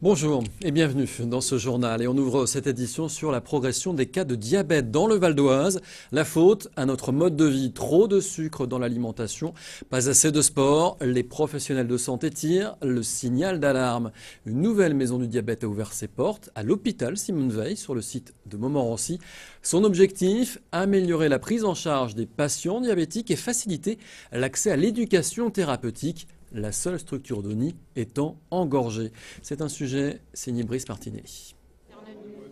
Bonjour et bienvenue dans ce journal. Et on ouvre cette édition sur la progression des cas de diabète dans le Val d'Oise. La faute à notre mode de vie. Trop de sucre dans l'alimentation, pas assez de sport. Les professionnels de santé tirent le signal d'alarme. Une nouvelle maison du diabète a ouvert ses portes à l'hôpital Simone Veil sur le site de Montmorency. Son objectif, améliorer la prise en charge des patients diabétiques et faciliter l'accès à l'éducation thérapeutique. La seule structure de nid étant engorgée. C'est un sujet signé Brice Martinelli.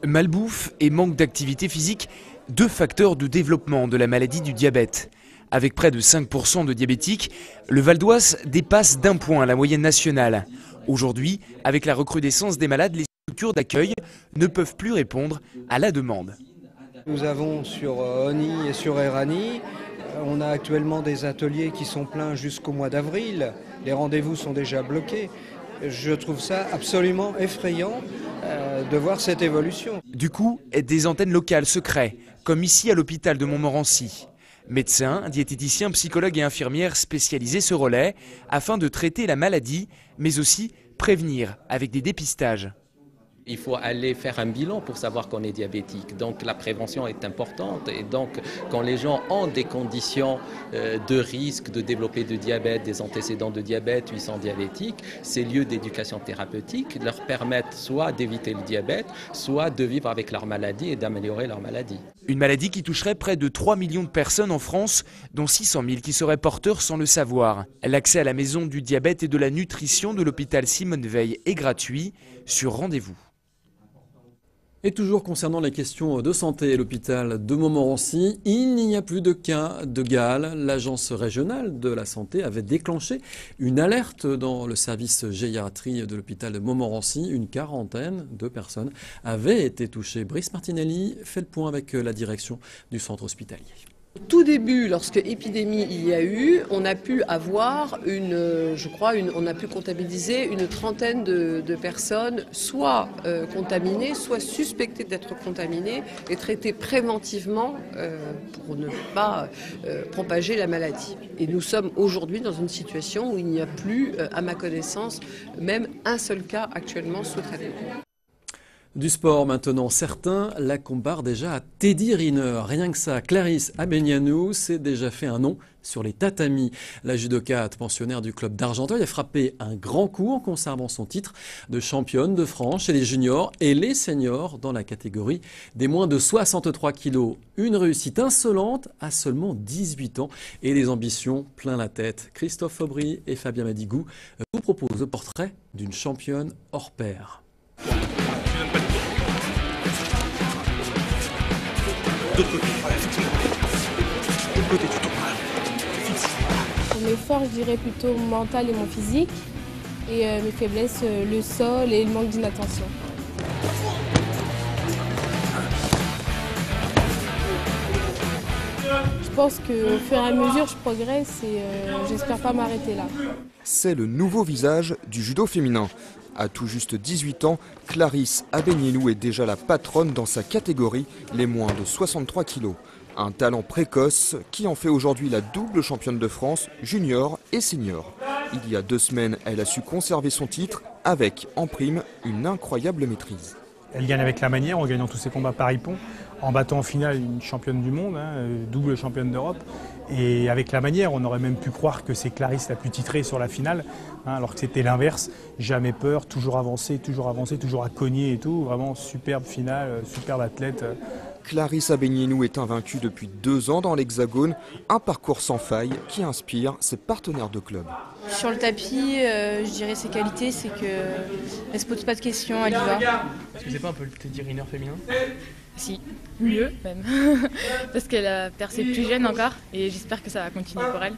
Malbouffe et manque d'activité physique, deux facteurs de développement de la maladie du diabète. Avec près de 5% de diabétiques, le Val d'Oise dépasse d'1 point la moyenne nationale. Aujourd'hui, avec la recrudescence des malades, les structures d'accueil ne peuvent plus répondre à la demande. Nous avons sur ONI et sur Erani, on a actuellement des ateliers qui sont pleins jusqu'au mois d'avril. Les rendez-vous sont déjà bloqués. Je trouve ça absolument effrayant de voir cette évolution. Du coup, des antennes locales se créent, comme ici à l'hôpital de Montmorency. Médecins, diététiciens, psychologues et infirmières spécialisés se relaient afin de traiter la maladie, mais aussi prévenir avec des dépistages. Il faut aller faire un bilan pour savoir qu'on est diabétique. Donc la prévention est importante et donc quand les gens ont des conditions de risque de développer du diabète, des antécédents de diabète, ils sont diabétiques, ces lieux d'éducation thérapeutique leur permettent soit d'éviter le diabète, soit de vivre avec leur maladie et d'améliorer leur maladie. Une maladie qui toucherait près de 3 millions de personnes en France, dont 600 000 qui seraient porteurs sans le savoir. L'accès à la maison du diabète et de la nutrition de l'hôpital Simone Veil est gratuit, sur rendez-vous. Et toujours concernant les questions de santé à l'hôpital de Montmorency, il n'y a plus de cas de Gale. L'agence régionale de la santé avait déclenché une alerte dans le service gériatrie de l'hôpital de Montmorency. Une quarantaine de personnes avaient été touchées. Brice Martinelli fait le point avec la direction du centre hospitalier. Au tout début, lorsque épidémie il y a eu, on a pu avoir on a pu comptabiliser une trentaine de personnes, soit contaminées, soit suspectées d'être contaminées et traitées préventivement pour ne pas propager la maladie. Et nous sommes aujourd'hui dans une situation où il n'y a plus, à ma connaissance, même un seul cas actuellement sous traitement. Du sport maintenant, certains la comparent déjà à Teddy Riner. Rien que ça, Clarisse Abenianou s'est déjà fait un nom sur les tatamis. La judokate pensionnaire du club d'Argenteuil a frappé un grand coup en conservant son titre de championne de France chez les juniors et les seniors dans la catégorie des moins de 63 kilos. Une réussite insolente à seulement 18 ans et des ambitions plein la tête. Christophe Faubry et Fabien Madigou vous proposent le portrait d'une championne hors pair. D'autre côté, voilà, effectivement. L'autre côté, tu tournes. Pour mes forces, je dirais plutôt mon mental et mon physique. Et mes faiblesses, le sol et le manque d'inattention. Je pense qu'au fur et à mesure, je progresse et j'espère pas m'arrêter là. C'est le nouveau visage du judo féminin. À tout juste 18 ans, Clarisse Abenianou est déjà la patronne dans sa catégorie, les moins de 63 kilos. Un talent précoce qui en fait aujourd'hui la double championne de France, junior et senior. Il y a 2 semaines, elle a su conserver son titre avec, en prime, une incroyable maîtrise. Elle gagne avec la manière en gagnant tous ses combats par ippon, en battant en finale une championne du monde, double championne d'Europe. Et avec la manière, on aurait même pu croire que c'est Clarisse la plus titrée sur la finale, alors que c'était l'inverse. Jamais peur, toujours avancé, toujours à cogner et tout. Vraiment superbe finale, superbe athlète. Clarisse Abenianou est invaincue depuis 2 ans dans l'Hexagone, un parcours sans faille qui inspire ses partenaires de club. Sur le tapis, je dirais ses qualités, c'est qu'elle se pose pas de questions, elle y va. Est-ce que c'est pas un peu le Teddy Riner féminin ? Si, mieux même, parce qu'elle a percé plus jeune encore et j'espère que ça va continuer pour elle.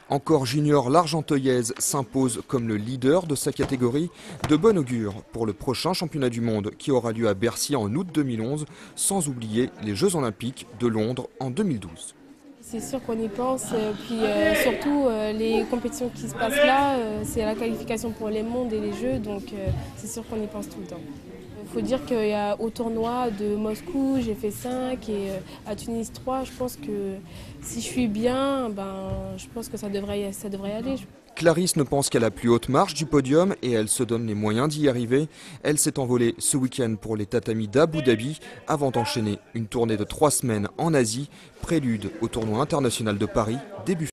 Encore junior, l'Argenteuillaise s'impose comme le leader de sa catégorie. De bon augure pour le prochain championnat du monde qui aura lieu à Bercy en août 2011, sans oublier les Jeux Olympiques de Londres en 2012. C'est sûr qu'on y pense, puis surtout les compétitions qui se passent là, c'est la qualification pour les mondes et les Jeux, donc c'est sûr qu'on y pense tout le temps. Il faut dire qu'il y a au tournoi de Moscou, j'ai fait 5 et à Tunis 3. Je pense que si je suis bien, je pense que ça devrait y aller. Clarisse ne pense qu'à la plus haute marche du podium et elle se donne les moyens d'y arriver. Elle s'est envolée ce week-end pour les tatamis d'Abu Dhabi avant d'enchaîner une tournée de 3 semaines en Asie, prélude au tournoi international de Paris début.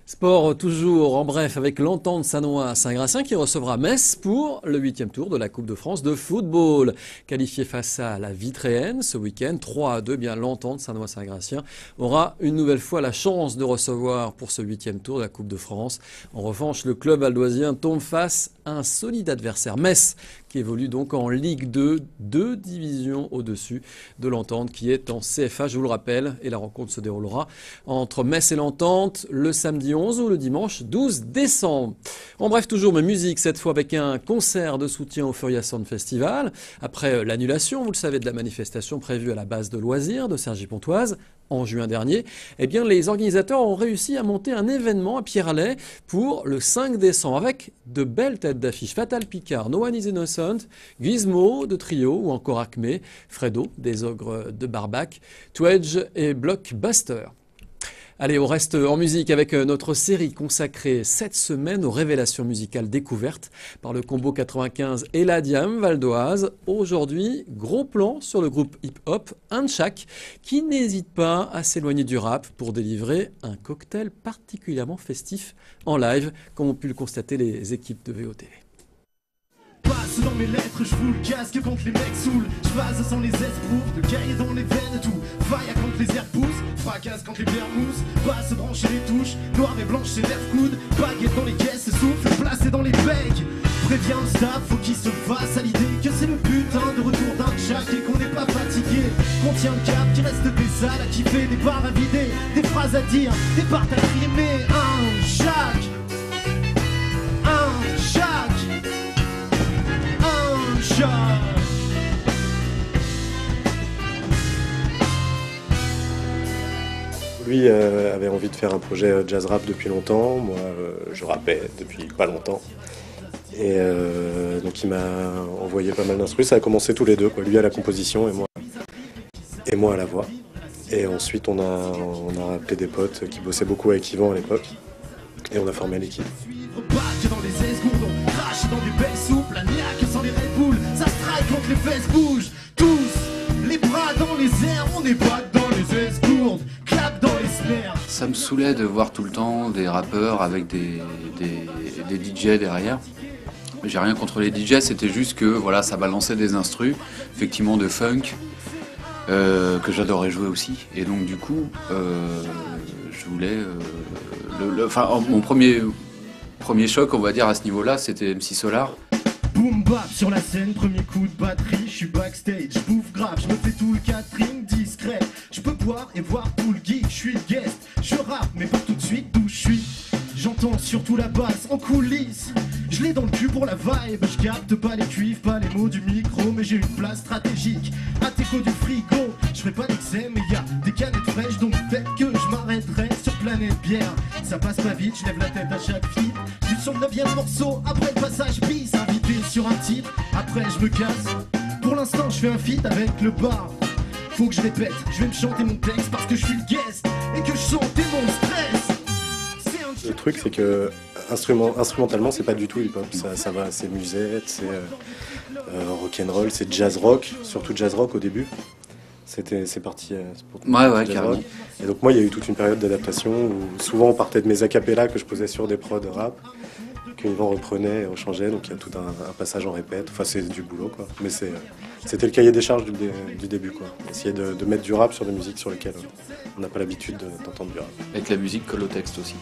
Sport toujours, en bref, avec l'Entente Sannois Saint-Gratien qui recevra Metz pour le 8e tour de la Coupe de France de football. Qualifié face à la Vitréenne ce week-end, 3-2, bien l'Entente Sannois Saint-Gratien aura une nouvelle fois la chance de recevoir pour ce 8e tour de la Coupe de France. En revanche, le club valdoisien tombe face à un solide adversaire, Metz, qui évolue donc en Ligue 2, 2 divisions au-dessus de l'Entente qui est en CFA, je vous le rappelle, et la rencontre se déroulera entre Metz et l'Entente le samedi 11 ou le dimanche 12 décembre. En bref, toujours mais musique, cette fois avec un concert de soutien au Furia Sound Festival. Après l'annulation, vous le savez, de la manifestation prévue à la base de loisirs de Cergy-Pontoise en juin dernier, eh bien, les organisateurs ont réussi à monter un événement à Pierre-Alais pour le 5 décembre avec de belles têtes d'affiche. Fatal Picard, No One Is Innocent, Gizmo de Trio ou encore Acme, Fredo des Ogres de Barbac, Twedge et Blockbuster. Allez, on reste en musique avec notre série consacrée cette semaine aux révélations musicales découvertes par le combo 95 et la Diam valdoise. Aujourd'hui, gros plan sur le groupe hip-hop Unshak qui n'hésite pas à s'éloigner du rap pour délivrer un cocktail particulièrement festif en live, comme ont pu le constater les équipes de VOTV. Passe dans mes lettres, je fous le casque quand les mecs saoulent. Je passe sans les esbroufs, le cahier dans les veines, tout. Vaille quand les airs poussent, fracasse quand les bières moussent. Passe brancher les touches, noir et blanche c'est nerf coude. Baguette dans les caisses, souffle placé dans les becs. Préviens le staff, faut qu'il se fasse à l'idée que c'est le putain de retour d'un Jack et qu'on n'est pas fatigué. Qu'on tient le cap, qu'il reste des salles à kiffer, des bars à vider, des phrases à dire, des parts à trimer. Un Jack, un Jack. Lui avait envie de faire un projet jazz rap depuis longtemps, moi je rappais depuis pas longtemps. Et donc il m'a envoyé pas mal d'instrus, ça a commencé tous les deux, quoi. Lui à la composition et moi à la voix. Et ensuite on a appelé des potes qui bossaient beaucoup avec Yvan à l'époque et on a formé l'équipe. Dans des belles soupes, la niaque sans les Red Bull, ça strike quand les fesses bougent. Tous, les bras dans les airs, on n'est pas dans les escourdes, clap dans les snares. Ça me saoulait de voir tout le temps des rappeurs avec des DJ derrière. J'ai rien contre les DJ, c'était juste que voilà, ça balançait des instrus, effectivement de funk, que j'adorais jouer aussi. Et donc du coup, je voulais... mon premier choc, on va dire, à ce niveau-là, c'était MC Solar. Boom bap sur la scène, premier coup de batterie, je suis backstage, je bouffe grave, je me fais tout le catering discret. Je peux boire et voir tout le geek, je suis le guest, je rappe mais pas tout de suite d'où je suis. J'entends surtout la basse en coulisses, je l'ai dans le cul pour la vibe. Je capte pas les cuivres, pas les mots du micro, mais j'ai une place stratégique à déco du frigo. Je ferai pas d'excès mais y'a des canettes fraîches, donc peut-être que je m'arrêterai sur Planète Bière. Ça passe pas vite, je lève la tête à chaque fille. Du son de 9e morceau, après le passage bis, invité sur un titre, après je me casse. Pour l'instant je fais un feat avec le bar. Faut que je répète, je vais me chanter mon texte parce que je suis le guest et que je chantais mon stress. Le truc c'est que instrumentalement c'est pas du tout hip-hop, ça va, c'est musette, c'est rock'n'roll, c'est jazz rock, surtout jazz rock au début. C'est parti pour ouais, carrément. Rock. Et donc moi il y a eu toute une période d'adaptation où souvent on partait de mes acapellas que je posais sur des prods rap, que Yvan reprenait et rechangeait, donc il y a tout un passage en répète, enfin c'est du boulot quoi. Mais c'était le cahier des charges du début quoi. Essayer de mettre du rap sur des musiques sur lesquelles on n'a pas l'habitude d'entendre du rap. Avec la musique colle au texte aussi.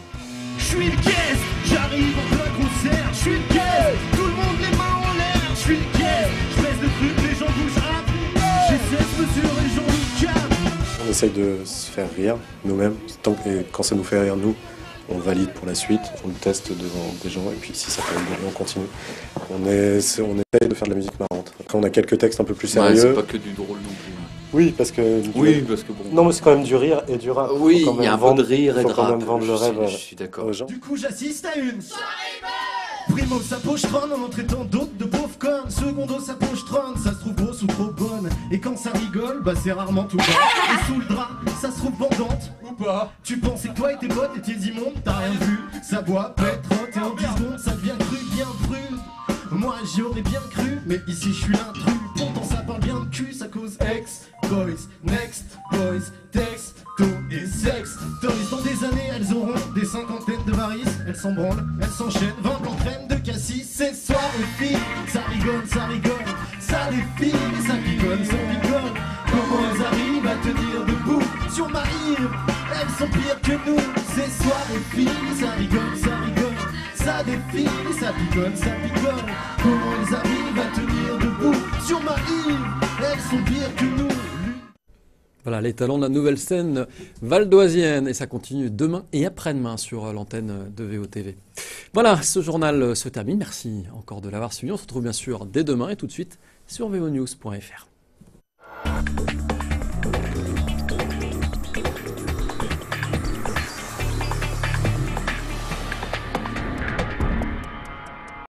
Je suis le guest, j'arrive en plein concert, je suis le guest, tout le monde les mains en l'air, je suis le guest, je baisse le truc, les gens bougent rap, j'ai 16 mesures, les gens nous calment. On essaye de se faire rire nous-mêmes, et quand ça nous fait rire nous, on valide pour la suite, on le teste devant des gens, et puis si ça fait rigoler, on continue. On essaye de faire de la musique marrante. Après on a quelques textes un peu plus sérieux. Ouais, c'est pas que du drôle non plus. Oui, parce que bon. Non, mais c'est quand même du rire et du rap. Oui, il y a un peu de rire et de rap. Il faut quand même vendre le rêve je suis d'accord. aux gens. Du coup, j'assiste à une Primo, sa poche trône en en traitant d'autres de pauvres connes. Secondo, sa poche trône, ça se trouve grosse ou trop bonne. Et Et quand ça rigole, bah c'est rarement tout bas. Et sous le drap, ça se trouve bandante ou pas. Tu pensais que toi et tes potes étiez immondes, t'as rien vu. Ça boit, pète, trotte et en 10 secondes ça devient cru, bien cru. Moi j'y aurais bien cru, mais ici je suis l'intrus. Pourtant ça parle bien de cul, ça cause ex-boys, next boys, texto et sex toys. Dans des années elles auront des cinquantaines de varices. Elles s'en branlent, elles s'enchaînent, 20 blancs crème de cassis. C'est soir et filles, ça rigole, ça rigole. Ça défile et ça picole, ça picole. Comment elles arrivent à tenir debout sur ma rive? Elles sont pires que nous. C'est soir et filles, ça rigole, ça rigole. Ça défile et ça picole, ça picole. Comment elles arrivent à tenir debout sur ma rive? Elles sont pires que nous. Voilà les talents de la nouvelle scène valdoisienne et ça continue demain et après-demain sur l'antenne de VOTV. Voilà, ce journal se termine. Merci encore de l'avoir suivi. On se retrouve bien sûr dès demain et tout de suite sur vonews.fr.